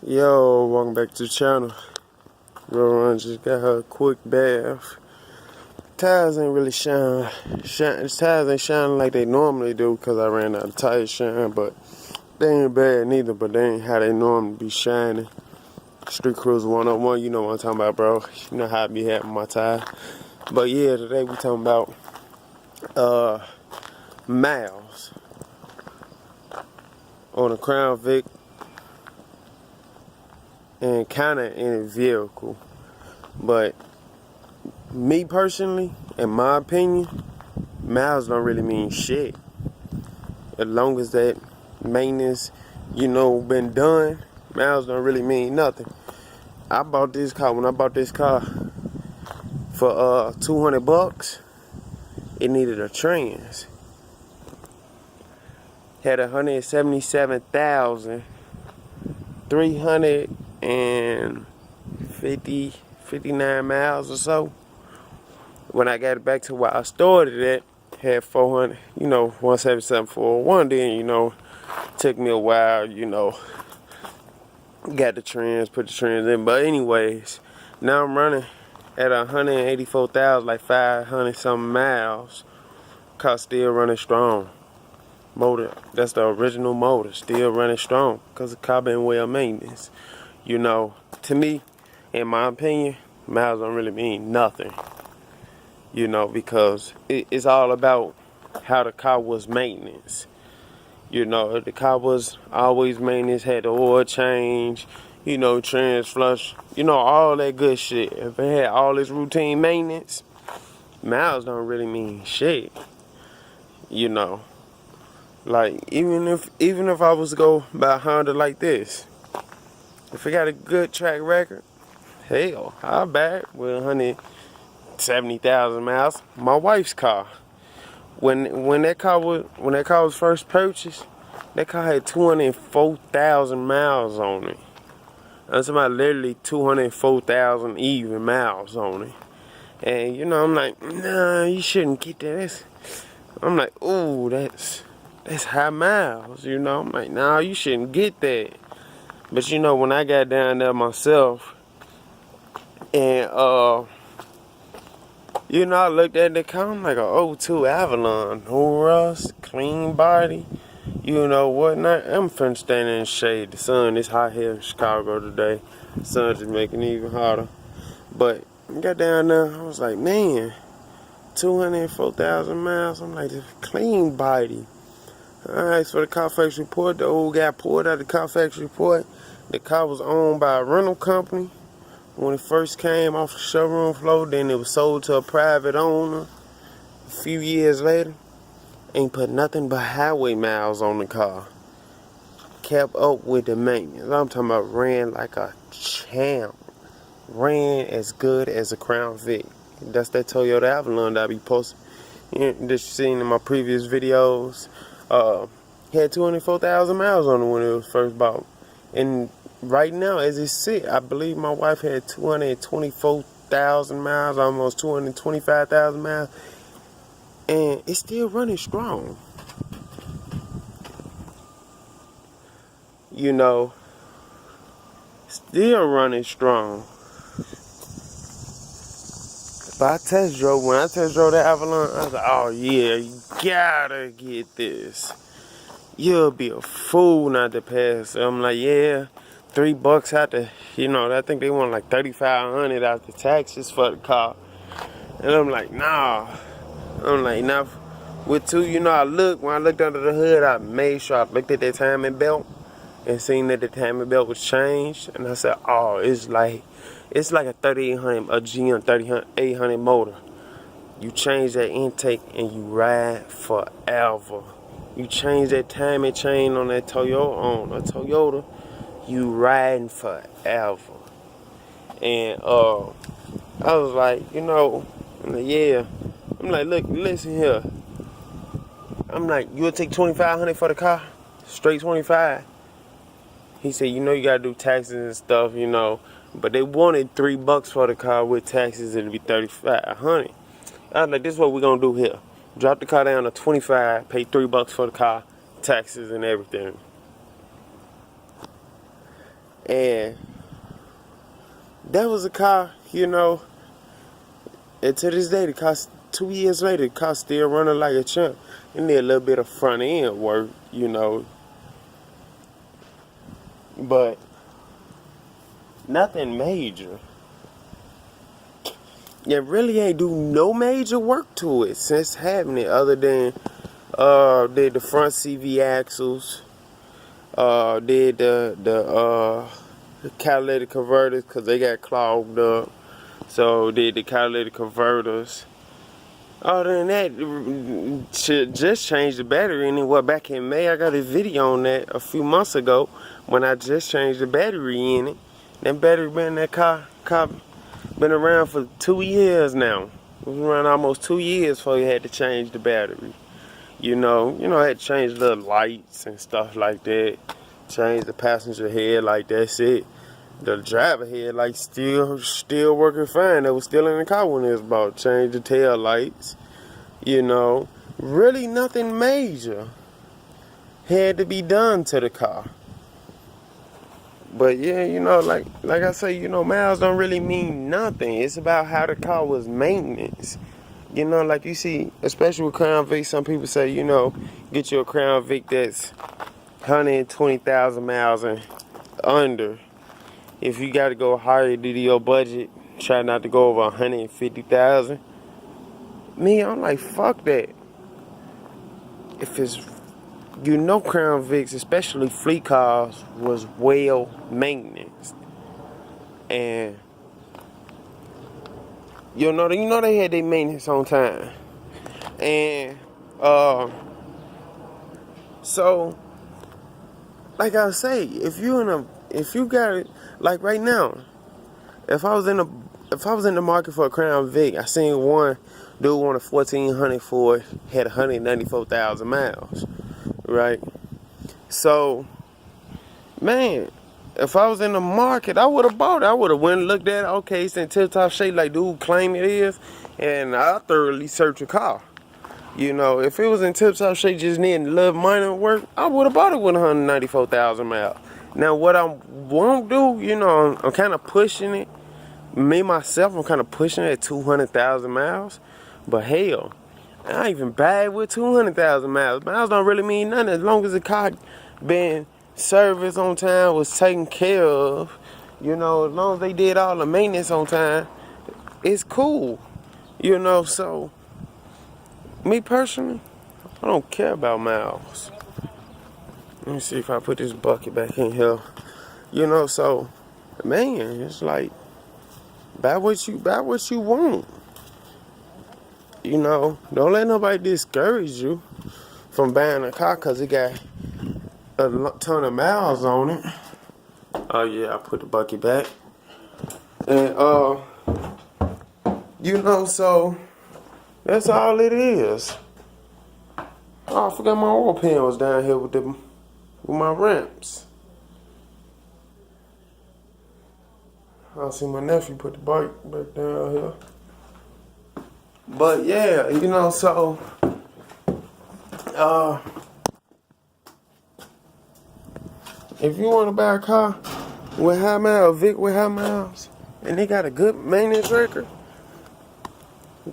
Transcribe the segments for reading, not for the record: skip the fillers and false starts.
Yo, welcome back to the channel. Run just got her a quick bath. Tires ain't really shining. Tires ain't shining like they normally do because I ran out of tire shine, but they ain't bad neither, but they ain't how they normally be shining. Street Cruiser 101, you know what I'm talking about, bro. You know how I be having my tire. But yeah, today we talking about miles on a Crown Vic and kinda in a vehicle. But me personally, in my opinion, miles don't really mean shit. As long as that maintenance, been done, miles don't really mean nothing. I bought this car, when I bought this car for $200, it needed a trans. Had 177,359 miles or so. When I got it back to where I started it at, had 400, 177,401. Then, took me a while, got the trans, put the trans in. But anyways, now I'm running at 184,000, like 500 something miles. Car still running strong. Motor, that's the original motor, still running strong because the car been well maintenance. To me, in my opinion, miles don't really mean nothing. Because it's all about how the car was maintenance. If the car was always maintenance, had the oil change, trans flush, all that good shit. If it had all this routine maintenance, miles don't really mean shit. Like even if I was to go buy a Honda like this, if it got a good track record, hell, I'll buy it with 170,000 miles. My wife's car. When that car was first purchased, that car had 204,000 miles on it. That's about literally 204,000 even miles on it. And I'm like, nah, you shouldn't get that. I'm like, ooh, that's high miles. I'm like, nah, you shouldn't get that. But when I got down there myself, and I looked at the car, I'm like a 02 Avalon, no rust, clean body, whatnot. I'm finna stand in the shade. The sun is hot here in Chicago today. The sun's just making it even hotter. But I got down there, I was like, man, 204,000 miles. I'm like, this clean body. I asked for the Carfax report. The old guy pulled out the Carfax report. The car was owned by a rental company when it first came off the showroom floor. Then it was sold to a private owner a few years later. Ain't put nothing but highway miles on the car. Kept up with the maintenance. I'm talking about ran like a champ. Ran as good as a Crown Vic. That's that Toyota Avalon that I be posting. That you seen in my previous videos. Had 204,000 miles on it when it was first bought. And right now, as it sit, I believe my wife had 224,000 miles, almost 225,000 miles. And it's still running strong. Still running strong. But when I test drove the Avalon, I was like, oh yeah, you gotta get this. You'll be a fool not to pass. I'm like, yeah, $3 out the, I think they want like $3,500 out the taxes for the car. And I'm like, nah. Nah. With two, when I looked under the hood, I made sure I looked at that timing belt and seen that the timing belt was changed. And I said, oh, it's like a 3800, a GM 3800 motor. You change that intake and you ride forever. You change that timing chain on a Toyota, you riding forever. And I was like, yeah. I'm like, look, listen here. I'm like, you'll take $2,500 for the car? Straight 25. He said, you gotta do taxes and stuff, But they wanted $3 for the car with taxes, it'd be $3,500. I was like, this is what we're gonna do here. Drop the car down to 25, pay $3 for the car, taxes and everything. And that was a car, you know, and to this day, the car, 2 years later, the car still running like a champ. It need a little bit of front end work, you know, but nothing major. It really ain't do no major work to it since having it, other than did the front CV axles, did the catalytic converters because they got clogged up. So did the catalytic converters. Other than that, just changed the battery. And what, back in May, I got a video on that a few months ago when I just changed the battery in it. That battery been in that car been around for 2 years now. It was around almost 2 years before you had to change the battery. You know, I had to change the lights and stuff like that. Change the passenger headlight, that's it. The driver headlight still working fine. They was still in the car when it was about. Change the tail lights. You know, really nothing major had to be done to the car. But yeah, you know, like I say, you know, miles don't really mean nothing. It's about how the car was maintenance. You know, like you see, especially with Crown Vic, some people say, you know, get you a Crown Vic that's 120,000 miles and under. If you got to go higher due to your budget, try not to go over 150,000. Me, I'm like, fuck that. If it's, you know, Crown Vics, especially fleet cars, was well maintenance, and you know they had their maintenance on time, and so like I say, if you got it, like right now, if I was in the market for a Crown Vic, I seen one dude wanted 1,400 for it, had 194,000 miles, right? So, man, if I was in the market, I would have bought it. I would have went and looked at it. Okay, it's in tip-top shape like dude claim it is, and I thoroughly search a car. You know, if it was in tip-top shape, just needing a little minor work, I would have bought it with 194,000 miles. Now, what I won't do, you know, I'm kind of pushing it. Me, myself, I'm kind of pushing it at 200,000 miles. But hell, I ain't even bad with 200,000 miles. Miles don't really mean nothing as long as the car been serviced on time, was taken care of. You know, as long as they did all the maintenance on time, it's cool. You know, so me personally, I don't care about miles. Let me see if I put this bucket back in here. You know, so man, it's like buy what you want. You know, don't let nobody discourage you from buying a car because it got a ton of miles on it. Oh yeah, I put the bucket back. And you know, so that's all it is. Oh, I forgot my oil pan was down here with my ramps. I see my nephew put the bike back down here. But yeah, you know, so if you want to buy a car with high miles, Vic with high miles, and they got a good maintenance record,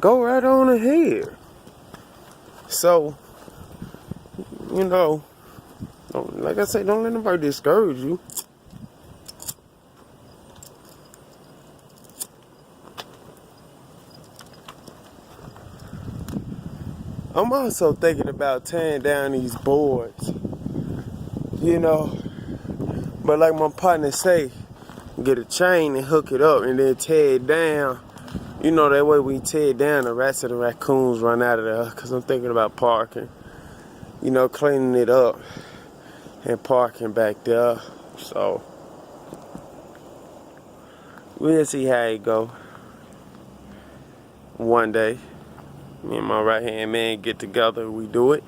go right on ahead. So, you know, like I say, don't let nobody discourage you. I'm also thinking about tearing down these boards, you know, but like my partner say, get a chain and hook it up and then tear it down. You know, that way we tear it down, the rats and the raccoons run out of there, because I'm thinking about parking, you know, cleaning it up and parking back there. So we'll see how it go. One day, me and my right hand man get together, we do it.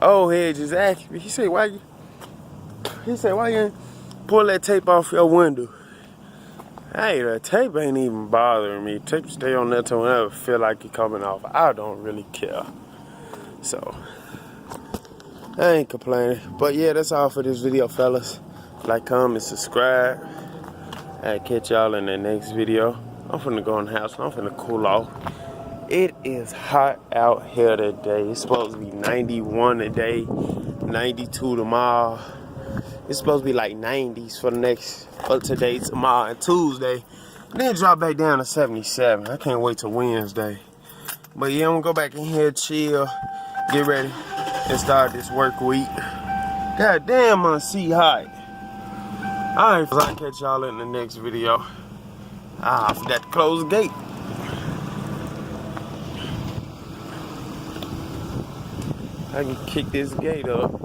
Old head just asked me, he said, why you pull that tape off your window? Hey, the tape ain't even bothering me. Tape stay on there till whenever I feel like it coming off. I don't really care. So, I ain't complaining. But yeah, that's all for this video, fellas. Like, comment, subscribe. I'll catch y'all in the next video. I'm finna go in the house. I'm finna cool off. It is hot out here today. It's supposed to be 91 today, 92 tomorrow. It's supposed to be like 90s for today, tomorrow, and Tuesday. And then drop back down to 77. I can't wait till Wednesday. But yeah, I'm gonna go back in here, chill, get ready, and start this work week. God damn, I see hot. Alright, I'll catch y'all in the next video. I forgot to close the gate. I can kick this gate up.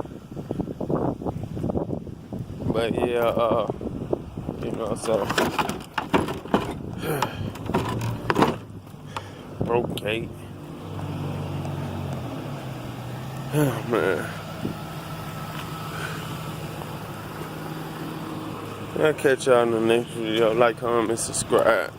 But yeah, you know, so broke gate. Oh man. I'll catch y'all in the next video. Like, comment, subscribe.